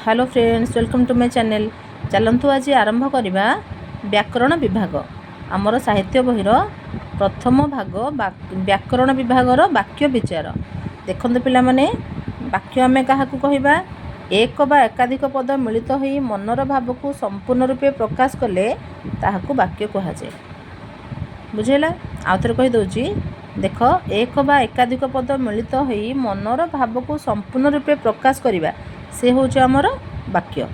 Hello friends, welcome to my channel. चलतु आज आरंभ करवा व्याकरण विभाग। आमर साहित्य बहिर प्रथम भाग व्याकरण विभागर वाक्य विचार। देखते पिला माने वाक्य आम क्या कहवा, एक बा एकाधिक पद मिलित हो मनर भाव को संपूर्ण रूपे प्रकाश कले ताहाकू वाक्य कहुए। बुझेगा आउ थे कहीदे देख, एक बा एकाधिक पद मिलित हो मनर भाव को संपूर्ण रूपे प्रकाश करवा से हूँ आमर वाक्य।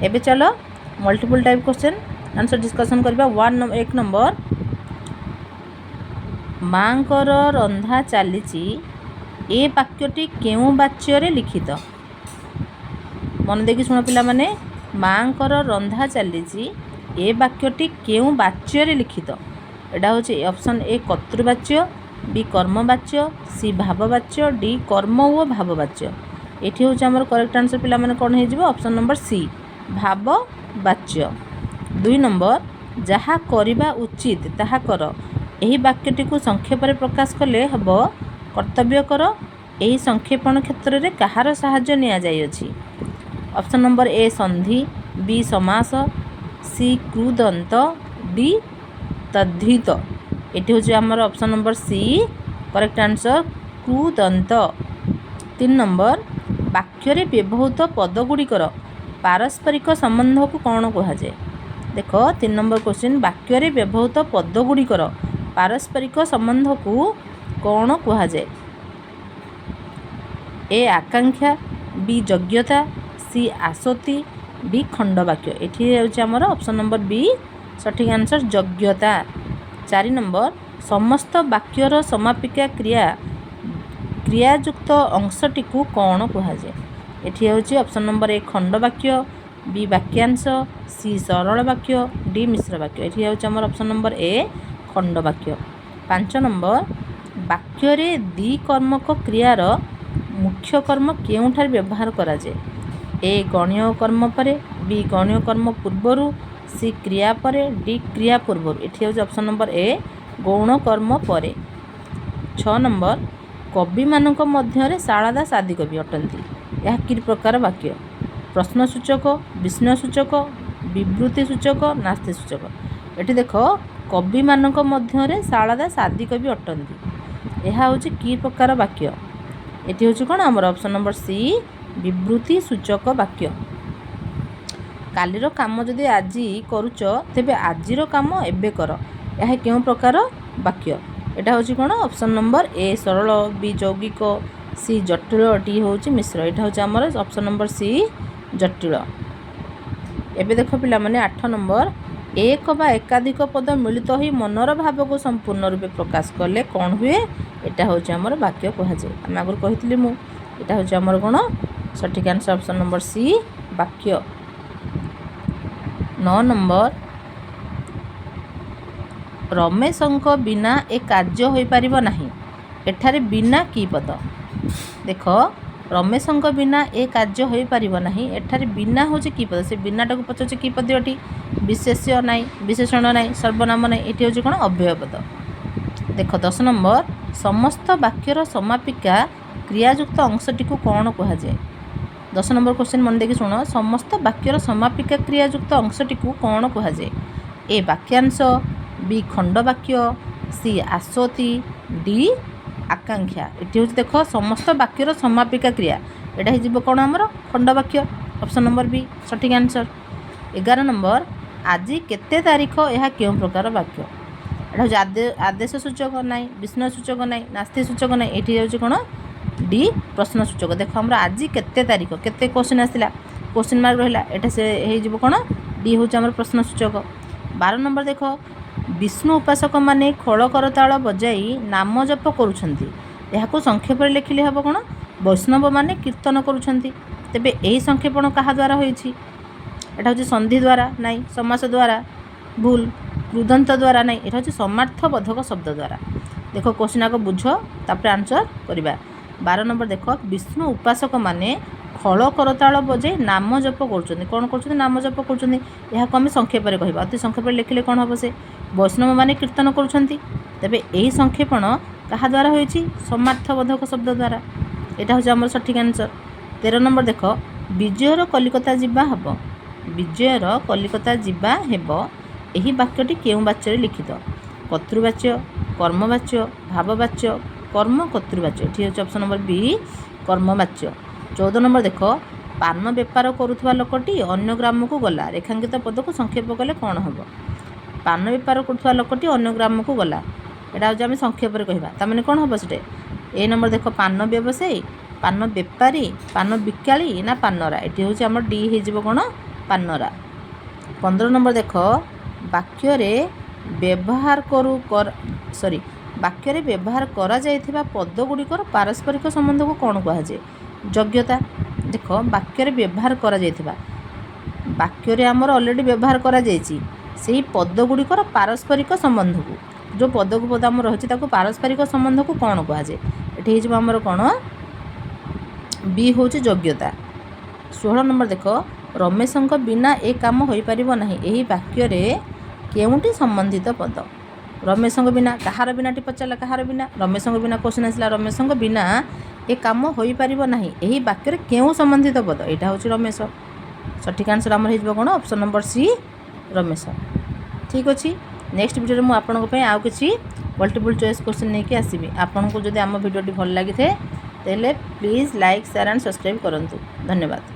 एबे चलो multiple type question answer discussion करवा। एक नंबर, माँकर रंधा चली ए वाक्यटी केउ वाच्य लिखित। मन देखी शुण पिला माने, माँकर रंधा चली ए वाक्यटी केउ वाच्य लिखित। एटा हूँ ऑप्शन ए कर्तृवाच्य, बी कर्मवाच्य, सी भाववाच्य, डी कर्म ओ भाववाच्य। एठी हूँ आमर करेक्ट आंसर पिला माने कौन हो, ऑप्शन नंबर सी भाववाच्य। 2 नंबर, जहा करिबा उचित ताहा कर एही वाक्यटी को संक्षेप में प्रकाश कले हब कर्तव्य कर। एही संक्षेपण क्षेत्र में कहार साहाय्य निया जाइअछि। ऑप्शन नंबर ए संधि, बी समास, सी कृदंत, डी तद्धित। एठी हूँ आमर option number C correct answer कृदंत। 3 नंबर, वाक्य व्यवहृत पदगुड़िकर पारस्परिक संबंध को कौन कहुए। देख 3 नंबर क्वेश्चन, वाक्य व्यवहृत पदगुड़िकर पारस्परिक संबंध को कौन कहुए। ए आकांक्षा, बी योग्यता, सी आसक्ति, डी खंडवाक्य। ये आमर ऑप्शन नंबर बी सठिक आंसर योग्यता। 4 नंबर, समस्त वाक्यर समापिका क्रियायुक्त अंशटी को कौन कहुए। ये हूँ ऑप्शन नंबर ए खंडवाक्य, बी वाक्यांश, सी सरल वाक्य, डी मिश्र वाक्य। ये हूँ आमर ऑप्शन नंबर ए खंडवाक्य। 5 नंबर, वाक्य दी कर्मक क्रियार मुख्य कर्म केउठार व्यवहार कराए। ए गण्य कर्म पर, बी गण्य कर्म पूर्वर, सी क्रिया पर, डी क्रिया पूर्वर। ये हूँ ऑप्शन नंबर ए गौण कर्म पर। 6 नंबर, कवि मानक मध्य शारदा सादी कवि अटंती। यह कि प्रकार वाक्य, प्रश्नसूचक, विस्मयसूचक, विवृत्तिसूचक, नास्तिसूचक। ये देख, कवि मानक मध्य शारदा सादी कवि अटंती। यह हूँ कि प्रकार वाक्य। ये हूँ कौन आमर ऑप्शन नंबर सी विवृत्तिसूचक वाक्य। कालीर काम जदि आज करुच तेबे आजिर काम एबे कर, यह क्यों प्रकार वाक्य। यहाँ हूँ कौन ऑप्शन नंबर ए सरल, बी यौगिक, सी जटिल, डी हूँ मिश्र। यहाँ हूँ आमर ऑप्शन नंबर सी जटिल। एबे देख पिला माने 8 नंबर, एक बा एकाधिक पद मिलित हो मनर भाव को संपूर्ण रूपे प्रकाश कले कौन हुए। यहाँ हूँ आमर वाक्य कहुए। आम आगुरी कही मु, यहाँ हूँ आमर कौन सठिक आंसर ऑप्शन नंबर सी वाक्य। 9 नंबर, रमेशंक बिना ए कार्य हो पारिब नाही। एठारे बिना की पद। देख, रमेशंक बिना ए कार्य हो पारिब नाही। एठारे बिना हूँ कि पद, से बिनाटा को पचार कि पद ये विशेष्य ना, विशेषण ना, सर्वनाम ना। ये हूँ कौन अव्यय पद। देख 10 नंबर, समस्त वाक्यर समापिका क्रियायुक्त अंशटी को कौन कहुए। 10 नंबर क्वेश्चन मन देखी शुण, समस्त वाक्यर समापिका क्रियायुक्त अंशटी को कौन कहुए। ए वाक्यांश, बी खंडवाक्य, सी आसक्ति, डी आकांक्षा। ये हूँ देख, समस्त वाक्यर समापिका क्रिया यहाँ हो कौन आमर खंडवाक्य, ऑप्शन नंबर बी सठिक आंसर। 11 नंबर, आज केते तारीख यह क्यों प्रकार वाक्य। यहाँ हूँ आदेश सूचक ना, विस्मय सूचक ना, नास्ति सूचक ना। ये हूँ कौन डी प्रश्न सूचक। देख आम आज केते तारीख, केते क्वेश्चन आसला, क्वेश्चन मार्क रहा, यहाँ से हो कौन डी हूँ आम प्रश्न सूचक। 12 नंबर, देख विष्णु उपासक माने खोल करताल बजाई नाम जप करुछंती। यहाँ संक्षेप में लिखिले हम कौन, वैष्णव माने कीर्तन करुछंती। तेबे यही संक्षेपण क्या द्वारा होइछि। एटा हूँ संधि द्वारा नाई, समास द्वारा भूल, कृदंत द्वारा नाई, एटा हूँ समार्थबोधक शब्द द्वारा। देख क्वेश्चन आगे बुझ तापर आंसर करवा। 12 नंबर, देख विष्णु उपासक माने खल करताल बजाई नाम जप कर कौन कर नाम जप कर। यहाँ आम संक्षेप में कह, अति संक्षेप लिखिले कौन हम से वैष्णव माने कीर्तन करुछंती। तेबे यही संक्षेपण क्या द्वारा होइछि, समार्थबोधक शब्द द्वारा। यहाँ हूँ आम सठिक आंसर। 13 नंबर, देख विजयर कलिकता जिबा हब विजयर कलिकता जिबा हेब ଏହି ବାକ୍ୟଟି କେଉଁ ବାଚ୍ୟରେ ଲିଖିତ କର୍ତ୍ତୃବାଚ୍ୟ କର୍ମବାଚ୍ୟ ଭାବବାଚ୍ୟ କର୍ମ କର୍ତ୍ତୃବାଚ୍ୟ ଏଠି ହେଉଛି ଅପସନ୍ ନମ୍ବର ବି କର୍ମବାଚ୍ୟ 14 ନମ୍ବର ଦେଖ ପାନ ବେପାର କରୁଥିବା ଲୋକଟି ଅନ୍ୟ ଗ୍ରାମକୁ ଗଲା ରେଖାଙ୍କିତ ପଦକୁ ସଂକ୍ଷେପ କଲେ କ'ଣ ହେବ ପାନ ବେପାର କରୁଥିବା ଲୋକଟି ଅନ୍ୟ ଗ୍ରାମକୁ ଗଲା ଏଇଟା ହେଉଛି ଆମେ ସଂକ୍ଷେପରେ କହିବା ତାମାନେ କ'ଣ ହେବ ସେଟେ ଏ ନମ୍ବର ଦେଖ ପାନ ବ୍ୟବସାୟୀ ପାନ ବେପାରୀ ପାନ ବିକାଳି ନା ପାନରା ଏଠି ହେଉଛି ଆମର ଡି ହେଇଯିବ କ'ଣ ପାନରା 15 ନମ୍ବର ଦେଖ ବାକ୍ୟରେ ବ୍ୟବହାର ବାକ୍ୟରେ ବ୍ୟବହାର କରାଯାଇଥିବା ପଦଗୁଡ଼ିକର ପାରସ୍ପରିକ ସମ୍ବନ୍ଧକୁ କ'ଣ କୁହାଯାଏ ଯୋଗ୍ୟତା ଦେଖ ବାକ୍ୟରେ ବ୍ୟବହାର କରାଯାଇଥିବା ବାକ୍ୟରେ ଆମର ଅଲରେଡ଼ି ବ୍ୟବହାର କରାଯାଇଛି ସେହି ପଦଗୁଡ଼ିକର ପାରସ୍ପରିକ ସମ୍ବନ୍ଧକୁ ଯେଉଁ ପଦକୁ ପଦ ଆମର ରହିଛି ତାକୁ ପାରସ୍ପରିକ ସମ୍ବନ୍ଧକୁ କ'ଣ କୁହାଯାଏ ଏଠି ହେଇଯିବ ଆମର କ'ଣ ବି ହେଉଛି ଯୋଗ୍ୟତା 16 ନମ୍ବର ଦେଖ ରମେଶଙ୍କ ବିନା ଏ କାମ ହୋଇପାରିବ ନାହିଁ ଏହି ବାକ୍ୟରେ କେଉଁଟି ସମ୍ବନ୍ଧିତ ପଦ ରମେଶଙ୍କ ବିନା କାହାର ବିନାଟି ପଚାରିଲା କାହାର ବିନା ରମେଶଙ୍କ ବିନା କ୍ୱେଶ୍ଚନ୍ ଆସିଲା ରମେଶଙ୍କ ବିନା ଏ କାମ ହୋଇପାରିବ ନାହିଁ ଏହି ବାକ୍ୟରେ କେଉଁ ସମ୍ବନ୍ଧିତ ପଦ ଏଇଟା ହେଉଛି ରମେଶ ସଠିକ୍ ଆନ୍ସର୍ ଆମର ହେଇଯିବ କ'ଣ ଅପସନ୍ ନମ୍ବର ସି ରମେଶ ଠିକ୍ ଅଛି ନେକ୍ସଟ ଭିଡ଼ିଓରେ ମୁଁ ଆପଣଙ୍କ ପାଇଁ ଆଉ କିଛି ମଲ୍ଟିପୁଲ୍ ଚଏସ୍ କ୍ୱେଶ୍ଚନ୍ ନେଇକି ଆସିବି ଆପଣଙ୍କୁ ଯଦି ଆମ ଭିଡ଼ିଓଟି ଭଲ ଲାଗିଥାଏ ତାହେଲେ please like share and subscribe କରନ୍ତୁ ଧନ୍ୟବାଦ।